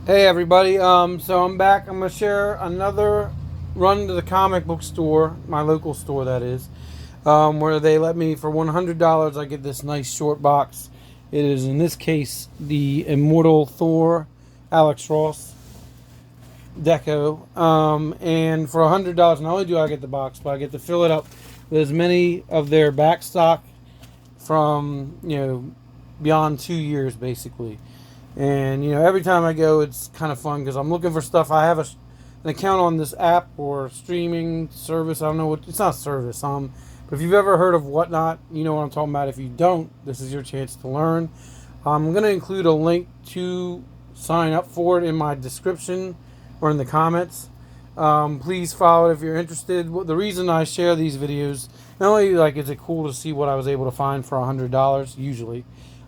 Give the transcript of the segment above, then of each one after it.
Hey everybody, so I'm back. I'm gonna share another run to the comic book store, my local store that is, where they let me for $100. I get this nice short box. It is in this case the Immortal Thor, Alex Ross Deco, and for $100, not only do I get the box, but I get to fill it up with as many of their back stock from beyond 2 years basically. And every time I go, it's kind of fun because I'm looking for stuff. I have an account on this app or streaming service. I don't know what it's not service. But if you've ever heard of Whatnot, you know what I'm talking about. If you don't, this is your chance to learn. I'm gonna include a link to sign up for it in my description or in the comments. Please follow it if you're interested. The reason I share these videos, not only is it cool to see what I was able to find for $100 usually.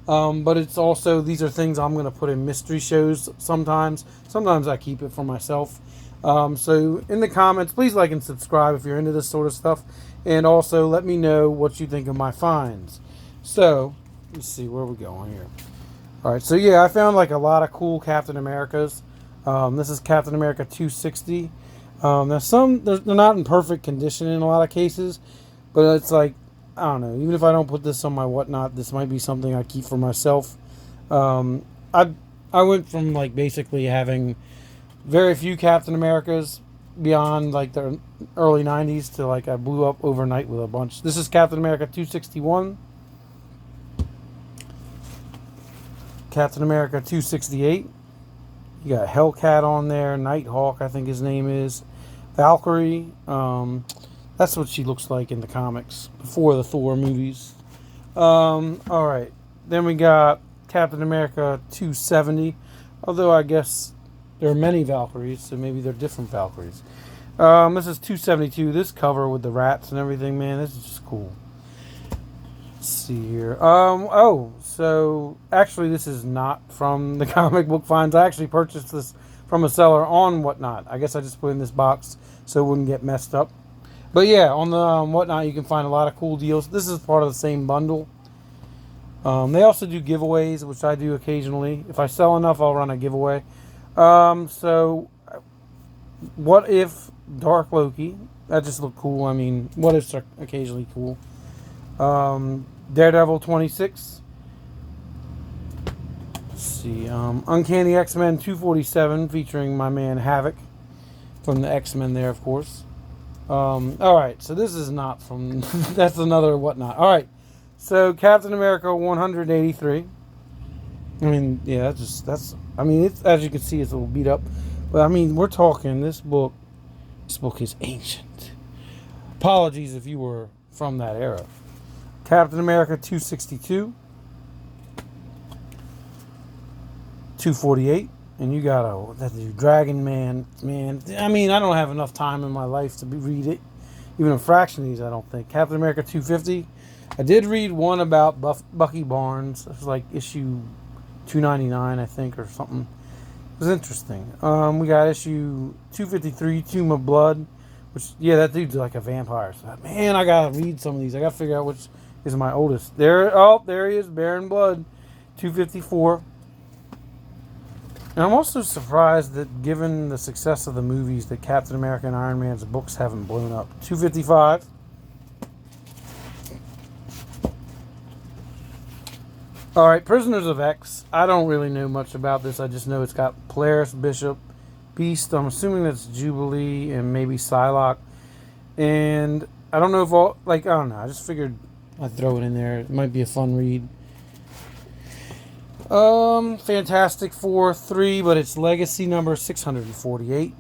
But it's also, these are things I'm going to put in mystery shows sometimes. Sometimes I keep it for myself. So in the comments, please like and subscribe if you're into this sort of stuff. And also let me know what you think of my finds. So, let's see, where are we going here? Alright, so yeah, I found a lot of cool Captain Americas. This is Captain America 260. Now they're not in perfect condition in a lot of cases. But it's I don't know. Even if I don't put this on my Whatnot, this might be something I keep for myself. I went from basically having very few Captain Americas beyond the early '90s to I blew up overnight with a bunch. This is Captain America 261, Captain America 268. You got Hellcat on there, Nighthawk, I think his name is, Valkyrie. That's what she looks like in the comics before the Thor movies. Alright. Then we got Captain America 270. Although I guess there are many Valkyries, so maybe they're different Valkyries. This is 272. This cover with the rats and everything, man, this is just cool. Let's see here. So actually this is not from the comic book finds. I actually purchased this from a seller on Whatnot. I guess I just put in this box so it wouldn't get messed up. But yeah, on the Whatnot, you can find a lot of cool deals. This is part of the same bundle. They also do giveaways, which I do occasionally. If I sell enough, I'll run a giveaway. So, What If Dark Loki? That just looked cool. I mean, What Ifs are occasionally cool. Daredevil 26. Let's see. Uncanny X-Men 247, featuring my man Havok from the X-Men there, of course. Alright, so this is not from... that's another Whatnot. Alright, so Captain America 183. I mean, yeah, that's... I mean, it's, as you can see, it's a little beat up. But, I mean, we're talking, this book is ancient. Apologies if you were from that era. Captain America 262. 248. And you got that Dragon Man. I mean, I don't have enough time in my life to read it. Even a fraction of these, I don't think. Captain America 250. I did read one about Bucky Barnes. It was issue 299, I think, or something. It was interesting. We got issue 253, Tomb of Blood. Which, yeah, that dude's like a vampire. So, man, I gotta read some of these. I gotta figure out which is my oldest. There he is, Baron Blood. 254. And I'm also surprised that, given the success of the movies, that Captain America and Iron Man's books haven't blown up. 255. Alright, Prisoners of X. I don't really know much about this. I just know it's got Polaris, Bishop, Beast. I'm assuming that's Jubilee and maybe Psylocke. And I don't know if I don't know. I just figured I'd throw it in there. It might be a fun read. Fantastic Four 3, but it's legacy number 648.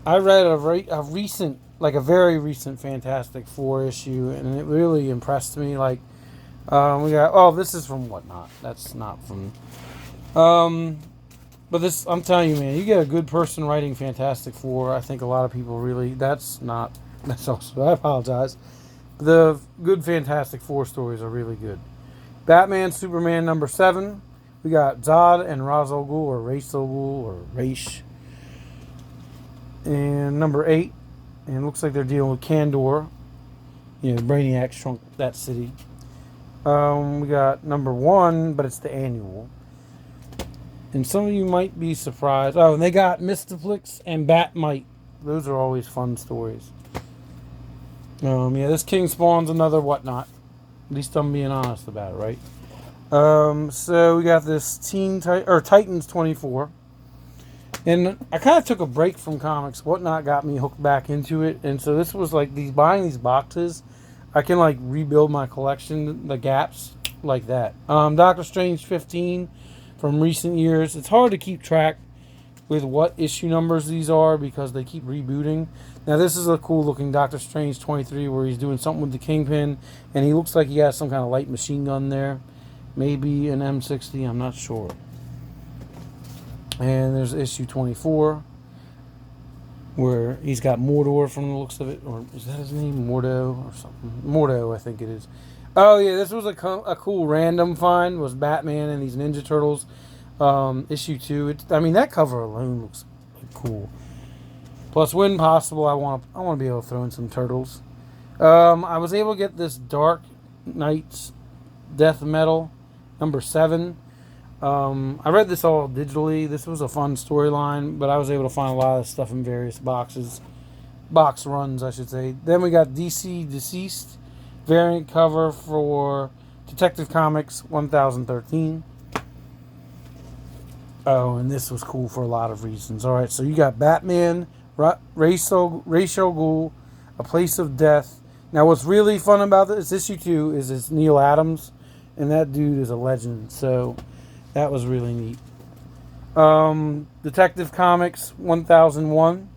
I read a recent, a very recent Fantastic Four issue, and it really impressed me. We got, this is from Whatnot. That's not from, but this, I'm telling you, man, you get a good person writing Fantastic Four. I think a lot of people really, that's also, I apologize. The good Fantastic Four stories are really good. Batman, Superman number 7. We got Zod and Ra's al Ghul, or Ra's al Ghul, or Raish. And number 8. And it looks like they're dealing with Kandor. Brainiac shrunk that city. We got number 1, but it's the annual. And some of you might be surprised. Oh, and they got Mystaflix and Batmite. Those are always fun stories. Yeah, this King Spawn's another whatnot. At least I'm being honest about it, right? So we got this Titans 24. And I kind of took a break from comics. Whatnot got me hooked back into it. And so this was like buying these boxes, I can like rebuild my collection, the gaps, like that. Doctor Strange 15 from recent years. It's hard to keep track with what issue numbers these are because they keep rebooting. Now this is a cool looking Doctor Strange 23 where he's doing something with the Kingpin and he looks like he has some kind of light machine gun there. Maybe an M60, I'm not sure. And there's issue 24 where he's got Mordor from the looks of it. Or is that his name? Mordo or something? Mordo, I think it is. Oh, yeah, this was a cool random find. Was Batman and these Ninja Turtles. Issue 2. I mean, that cover alone looks cool. Plus, when possible, I want to be able to throw in some Turtles. I was able to get this Dark Knight's Death Metal number 7. I read this all digitally. This was a fun storyline, but I was able to find a lot of stuff in various box runs, I should say. Then we got DC Deceased variant cover for Detective Comics 1013. Oh, and this was cool for a lot of reasons. All right, so you got Batman, Ra's al Ghul, A Place of Death. Now, what's really fun about this issue 2 is it's Neil Adams, and that dude is a legend. So that was really neat. Detective Comics 1001.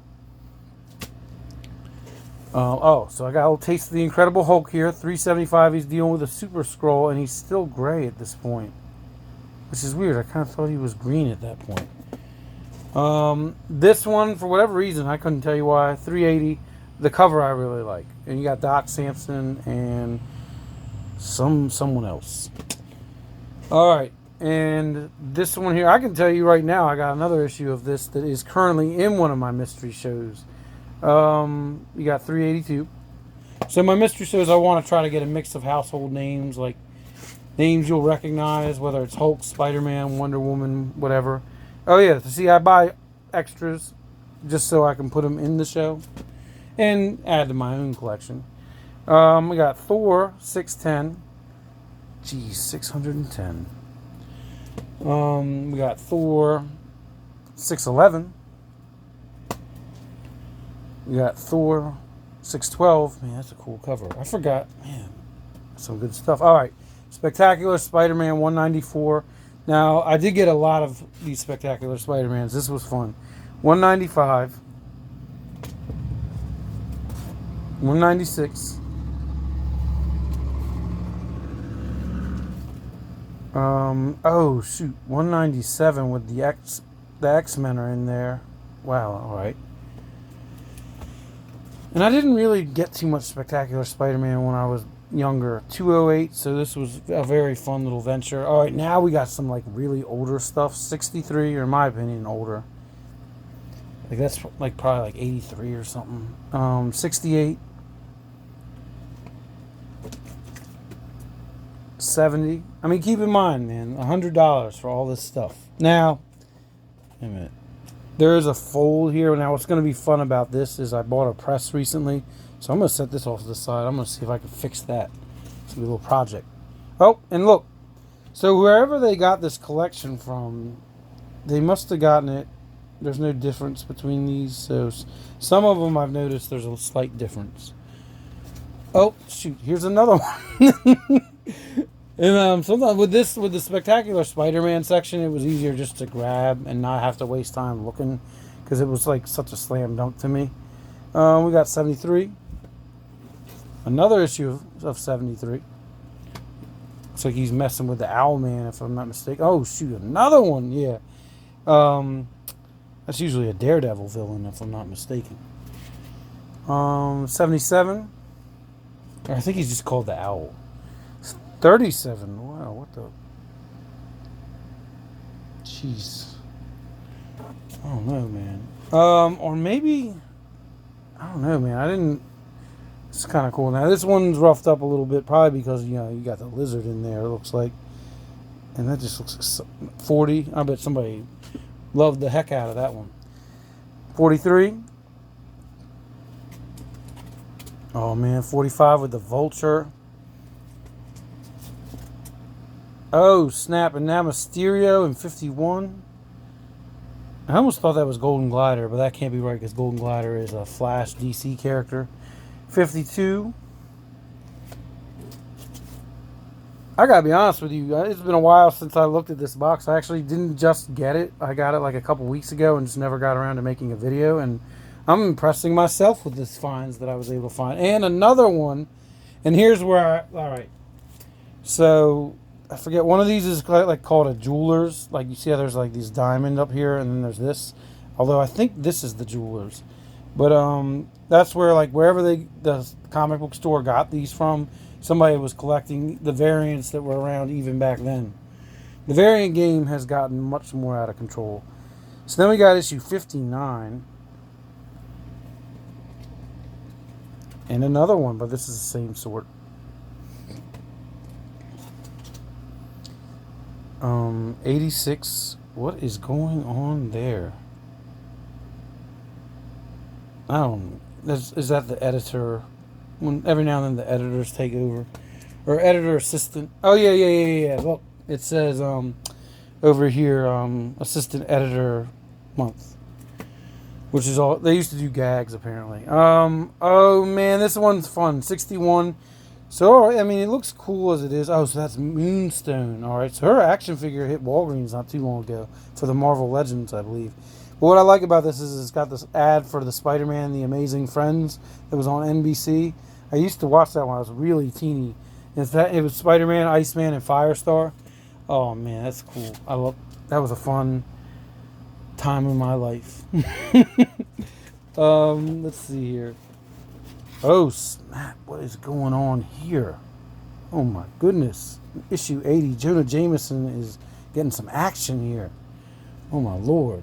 So I got a little taste of the Incredible Hulk here. 375. He's dealing with a Super Skrull, and he's still gray at this point, which is weird. I kind of thought he was green at that point. This one, for whatever reason, I couldn't tell you why. 380. The cover I really like, and you got Doc Samson and someone else. All right. And this one here, I can tell you right now, I got another issue of this that is currently in one of my mystery shows. You got 382. So my mystery shows, I want to try to get a mix of household names, like names you'll recognize, whether it's Hulk, Spider-Man, Wonder Woman, whatever. Oh yeah, see, I buy extras just so I can put them in the show and add to my own collection. We got Thor 610. Geez, 610. We got Thor 611. We got Thor 612. Man, that's a cool cover. I forgot. Man, some good stuff. All right. Spectacular Spider-Man 194. Now, I did get a lot of these Spectacular Spider-Mans. This was fun. 195. 196. Oh shoot, 197 with the X-Men are in there. Wow, all right. And I didn't really get too much Spectacular Spider-Man when I was younger. 208, so this was a very fun little venture. All right, now we got some like really older stuff. 63, or in my opinion, older. Like that's like probably like 83 or something. 68. 70. I mean, keep in mind, man, $100 for all this stuff. Now, wait a minute. There is a fold here. Now, what's going to be fun about this is I bought a press recently, so I'm going to set this off to the side. I'm going to see if I can fix that. It's going to be a little project. Oh, and look. So wherever they got this collection from, they must have gotten it. There's no difference between these. So some of them I've noticed there's a slight difference. Oh, shoot. Here's another one. And sometimes with the Spectacular Spider-Man section, it was easier just to grab and not have to waste time looking, because it was like such a slam dunk to me. We got 73. Another issue of 73. Looks like he's messing with the Owlman, if I'm not mistaken. Oh shoot, another one. Yeah. That's usually a Daredevil villain, if I'm not mistaken. 77. Or I think he's just called the Owl. 37. Wow, what the? Jeez. I don't know, man. Or maybe, I don't know, man. I didn't. It's kind of cool. Now this one's roughed up a little bit, probably because you got the lizard in there. It looks like. And that just looks 40. I bet somebody loved the heck out of that one. 43. Oh man, 45 with the vulture. Oh snap, and now Mysterio in 51. I almost thought that was Golden Glider, but that can't be right because Golden Glider is a Flash DC character. 52. I gotta be honest with you, it's been a while since I looked at this box. I actually didn't just get it. I got it like a couple weeks ago and just never got around to making a video. And I'm impressing myself with this finds that I was able to find. And another one, and here's where alright. So, I forget, one of these is like called a jeweler's. Like you see how there's like these diamond up here and then there's this. Although I think this is the jeweler's. But that's where like wherever the comic book store got these from, somebody was collecting the variants that were around even back then. The variant game has gotten much more out of control. So then we got issue 59. And another one, but this is the same sort. 86. What is going on there? I don't know. Is that the editor? When every now and then the editors take over, or editor assistant. Oh yeah. Look, it says over here assistant editor month, which is all they used to do gags apparently. Oh man, this one's fun. 61. So I mean, it looks cool as it is. Oh, so that's Moonstone. All right, so her action figure hit Walgreens not too long ago for the Marvel Legends, I believe. But what I like about this is it's got this ad for the Spider-Man and the Amazing Friends that was on NBC. I used to watch that when I was really teeny. It was Spider-Man, Iceman, and Firestar. Oh man, that's cool. That was a fun time in my life. Let's see here. Oh snap! What is going on here? Oh my goodness! Issue 80. Jonah Jameson is getting some action here. Oh my lord!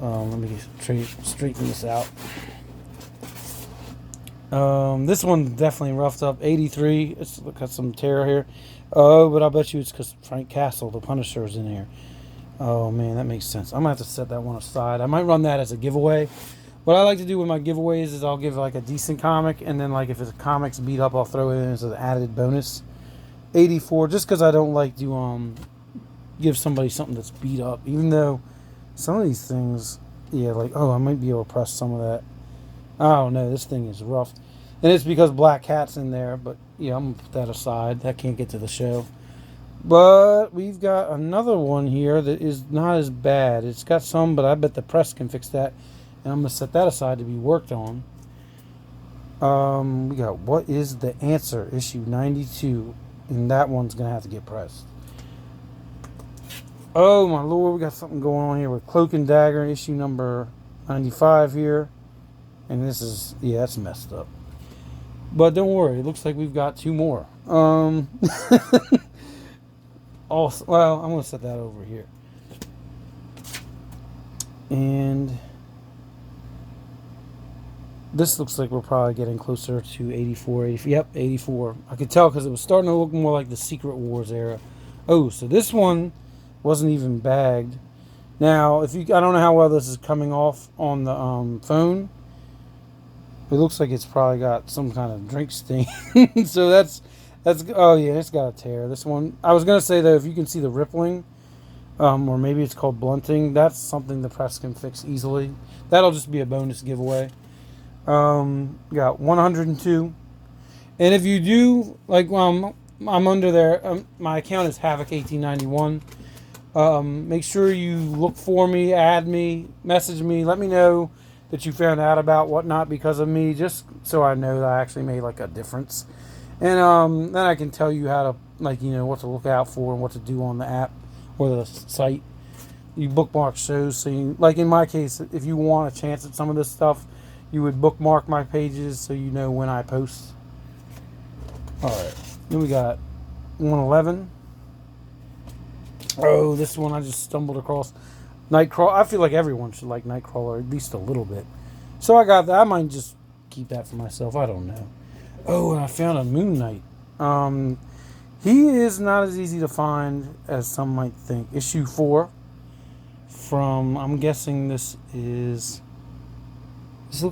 Let me straighten this out. This one definitely roughed up. 83. It's got some tear here. Oh, but I'll bet you it's because Frank Castle, the Punisher, is in here. Oh man, that makes sense. I'm gonna have to set that one aside. I might run that as a giveaway. What I like to do with my giveaways is I'll give like a decent comic, and then like if it's a comic's beat up, I'll throw it in as an added bonus. 84, just because I don't like to give somebody something that's beat up, even though some of these things, yeah, like I might be able to press some of that. I don't know, this thing is rough, and it's because Black Cat's in there. But yeah, I'm gonna put that aside. That can't get to the show. But we've got another one here that is not as bad. It's got some, but I bet the press can fix that. And I'm going to set that aside to be worked on. We got What Is the Answer, issue 92. And that one's going to have to get pressed. Oh, my lord. We got something going on here with Cloak and Dagger, issue number 95 here. And this is, yeah, that's messed up. But don't worry. It looks like we've got two more. Also, well, I'm going to set that over here. And this looks like we're probably getting closer to 84. Yep, 84. I could tell because it was starting to look more like the Secret Wars era. Oh, so this one wasn't even bagged. Now, I don't know how well this is coming off on the phone. It looks like it's probably got some kind of drink stain. So that's oh yeah, it's got a tear. This one, I was gonna say though, if you can see the rippling, or maybe it's called blunting, that's something the press can fix easily. That'll just be a bonus giveaway. Got 102. And if you do, like, I'm under there, my account is havok1891. Make sure you look for me, add me, message me, let me know that you found out about whatnot because of me, just so I know that I actually made like a difference. And then I can tell you how to, like, what to look out for and what to do on the app or the site. You bookmark shows, so you, like in my case, if you want a chance at some of this stuff, you would bookmark my pages so you know when I post. Alright, then we got 111. Oh, this one I just stumbled across. Nightcrawler. I feel like everyone should like Nightcrawler at least a little bit. So I got that. I might just keep that for myself. I don't know. Oh, and I found a Moon Knight. He is not as easy to find as some might think. Issue 4 from, I'm guessing this looks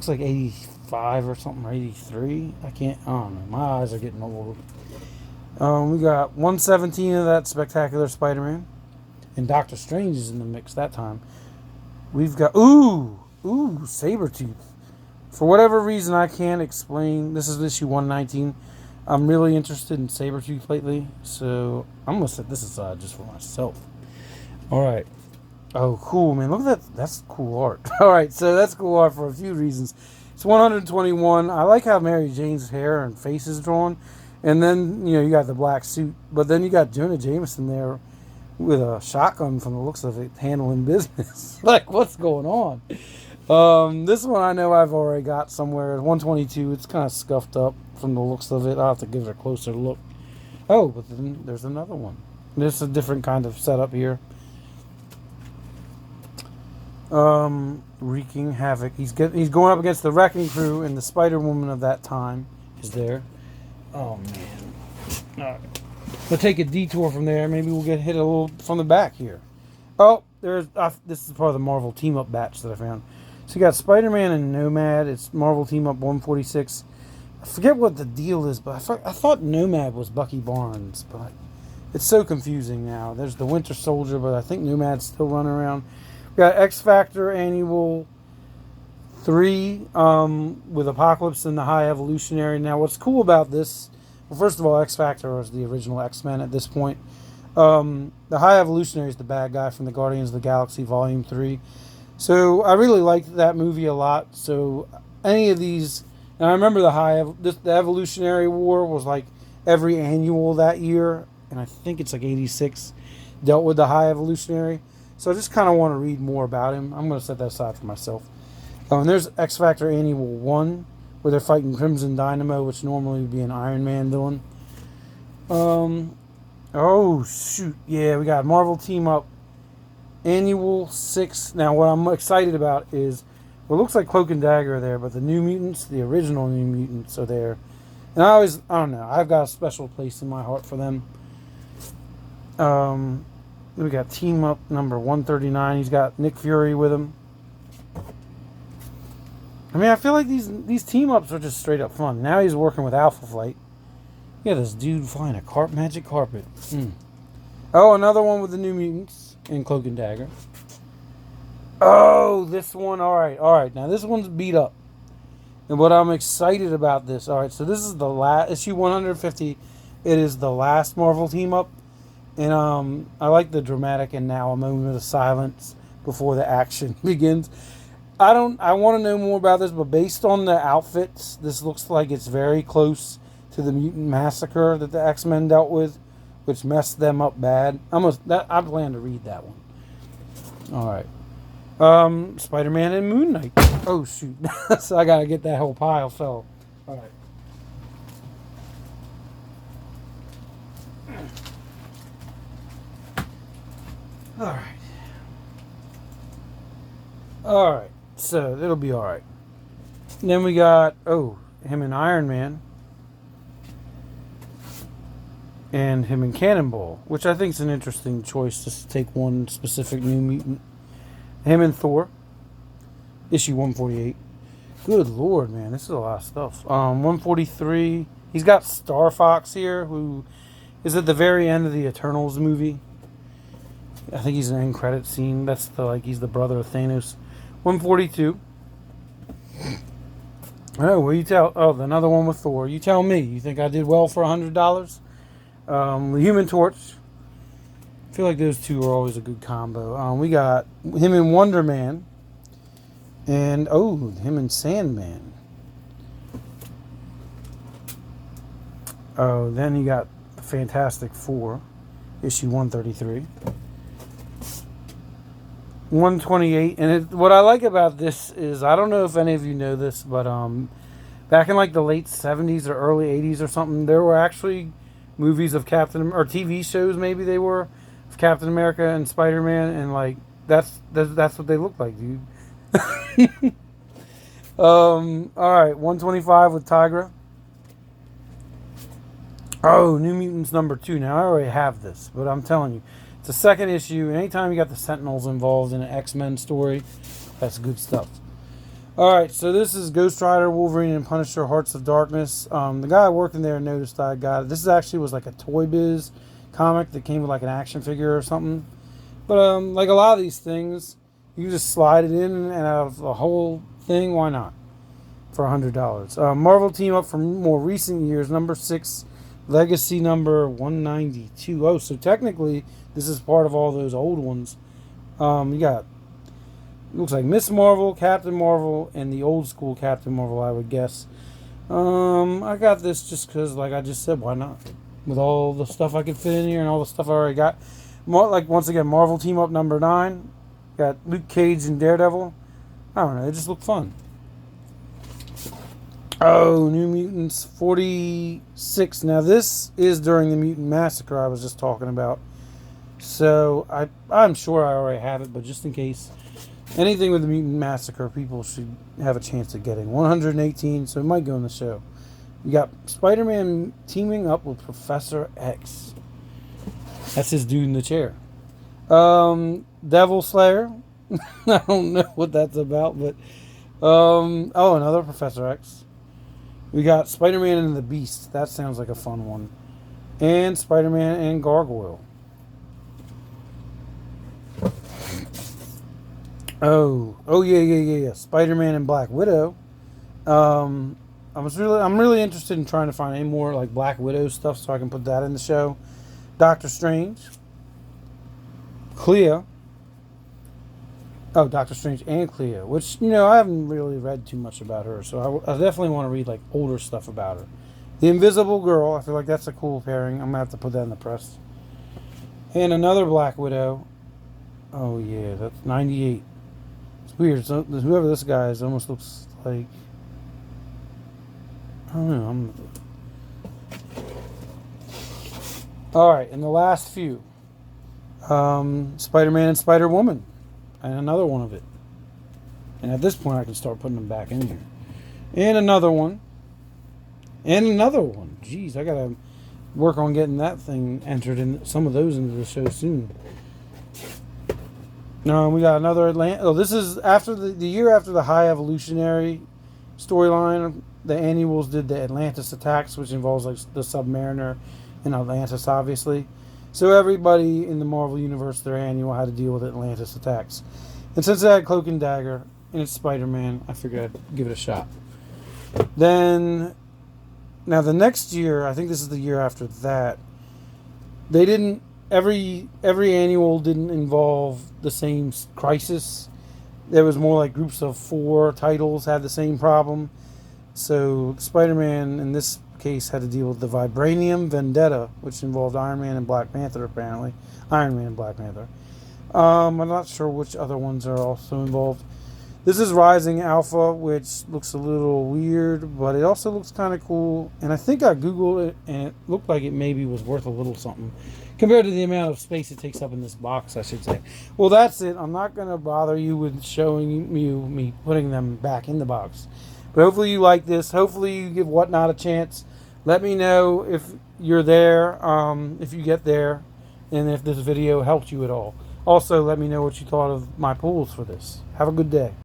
like 85 or something, or 83. I don't know. My eyes are getting old. We got 117 of that Spectacular Spider-Man. And Doctor Strange is in the mix that time. We've got, Sabretooth. For whatever reason I can't explain, this is issue 119. I'm really interested in Sabretooth lately, so I'm going to set this aside just for myself. Alright. Oh, cool, man. Look at that. That's cool art. Alright, so that's cool art for a few reasons. It's 121. I like how Mary Jane's hair and face is drawn. And then, you got the black suit. But then you got Jonah Jameson there with a shotgun from the looks of it, handling business. Like, what's going on? This one I know I've already got somewhere. 122. It's kind of scuffed up from the looks of it. I'll have to give it a closer look. Oh, but then there's another one. There's a different kind of setup here. Wreaking havoc. He's going up against the Wrecking Crew, and the Spider-Woman of that time is there. Oh, man. Alright. We'll take a detour from there. Maybe we'll get hit a little from the back here. Oh, this is part of the Marvel Team-Up batch that I found. So you got Spider-Man and Nomad. It's Marvel Team-Up 146. I forget what the deal is, but I thought Nomad was Bucky Barnes, but it's so confusing now. There's the Winter Soldier, but I think Nomad's still running around. We got X-Factor Annual 3 with Apocalypse and the High Evolutionary. Now, what's cool about this, well, first of all, X-Factor was the original X-Men at this point. The High Evolutionary is the bad guy from the Guardians of the Galaxy Volume 3. So I really liked that movie a lot. So any of these, and I remember the Evolutionary War was like every annual that year, and I think it's like 86, dealt with the High Evolutionary. So I just kind of want to read more about him. I'm going to set that aside for myself. Oh, and there's X-Factor Annual 1, where they're fighting Crimson Dynamo, which normally would be an Iron Man villain. Oh, shoot. Yeah, we got Marvel Team Up Annual 6. Now, what I'm excited about is, well, it looks like Cloak and Dagger are there, but the New Mutants, the original New Mutants are there. And I don't know, I've got a special place in my heart for them. We got Team Up number 139. He's got Nick Fury with him. I mean, I feel like these team-ups are just straight up fun. Now he's working with Alpha Flight. Yeah, this dude flying a magic carpet. Oh, another one with the New Mutants and Cloak and Dagger. Oh, this one. All right. Now, this one's beat up. And what I'm excited about this. All right, so this is the last, issue 150. It is the last Marvel team-up. And I like the dramatic and now a moment of silence before the action begins. I want to know more about this, but based on the outfits, this looks like it's very close to the mutant massacre that the X-Men dealt with, which messed them up bad. I plan to read that one. All right. Spider-Man and Moon Knight. Oh, shoot. So I got to get that whole pile filled. All right. All right. So it'll be all right. And then we got him and Iron Man, and him and Cannonball, which I think is an interesting choice, just to take one specific New Mutant. Him and Thor, issue 148. Good Lord, man, this is a lot of stuff. 143. He's got Star Fox here, who is at the very end of the Eternals movie. I think he's in an end credit scene. He's the brother of Thanos. 142. Oh, well, another one with Thor. You tell me. You think I did well for $100? The Human Torch. I feel like those two are always a good combo. We got him and Wonder Man. And, him and Sandman. Oh, then you got Fantastic Four. Issue 133. 128, and what I like about this is, I don't know if any of you know this, but back in like the late 70s or early 80s or something, there were actually movies of or TV shows maybe they were, of Captain America and Spider-Man, and like that's what they look like, dude. All right, 125 with Tigra. Oh, New Mutants #2. Now, I already have this, but I'm telling you, it's a second issue. Anytime you got the Sentinels involved in an X-Men story, that's good stuff. All right, so this is Ghost Rider, Wolverine, and Punisher: Hearts of Darkness. The guy working there noticed I got it. This actually was like a Toy Biz comic that came with like an action figure or something. But like a lot of these things, you can just slide it in and out of the whole thing. Why not? For $100. Marvel team up from more recent years. #6, Legacy #192. Oh, so technically this is part of all those old ones. You got, looks like Miss Marvel, Captain Marvel, and the old school Captain Marvel, I would guess. I got this just because, like I just said, why not? With all the stuff I could fit in here and all the stuff I already got. More, like, once again, Marvel team up #9. Got Luke Cage and Daredevil. I don't know, it just looked fun. Oh, New Mutants 46. Now this is during the Mutant Massacre I was just talking about. So I'm sure I already have it, but just in case, anything with the Mutant Massacre, people should have a chance at getting. 118, so it might go in the show. You got Spider-Man teaming up with Professor X. That's his dude in the chair. Devil Slayer. I don't know what that's about, but oh, another Professor X. We got Spider-Man and the Beast. That sounds like a fun one. And Spider-Man and Gargoyle. Oh yeah. Spider-Man and Black Widow. I'm really interested in trying to find any more like Black Widow stuff so I can put that in the show. Doctor Strange. Clea. Oh, Doctor Strange and Clea, which, I haven't really read too much about her, so I definitely want to read like older stuff about her. The Invisible Girl, I feel like that's a cool pairing. I'm going to have to put that in the press. And another Black Widow. Oh yeah, that's 98. It's weird. So, whoever this guy is almost looks like, I don't know. Alright, and the last few. Spider-Man and Spider-Woman. And another one of it. And at this point I can start putting them back in here. And another one. And another one. Jeez, I gotta work on getting that thing entered in, some of those into the show soon. No, we got another Atlanta. Oh, this is after the year after the High Evolutionary storyline. The annuals did the Atlantis attacks, which involves like the Submariner and Atlantis, obviously. So everybody in the Marvel Universe, their annual had to deal with Atlantis attacks. And since I had Cloak and Dagger and it's Spider-Man, I figured I'd give it a shot. Then, now the next year, I think this is the year after that, they didn't, every annual didn't involve the same crisis. There was more like groups of 4 titles had the same problem. So Spider-Man in this case had to deal with the Vibranium Vendetta, which involved Iron Man and Black Panther, apparently. Iron Man and Black Panther. I'm not sure which other ones are also involved. This is Rising Alpha, which looks a little weird, but it also looks kind of cool. And I think I Googled it, and it looked like it maybe was worth a little something compared to the amount of space it takes up in this box, I should say. Well, that's it. I'm not going to bother you with showing you me putting them back in the box. But hopefully you like this. Hopefully you give Whatnot a chance. Let me know if you're there, if you get there, and if this video helped you at all. Also, let me know what you thought of my pulls for this. Have a good day.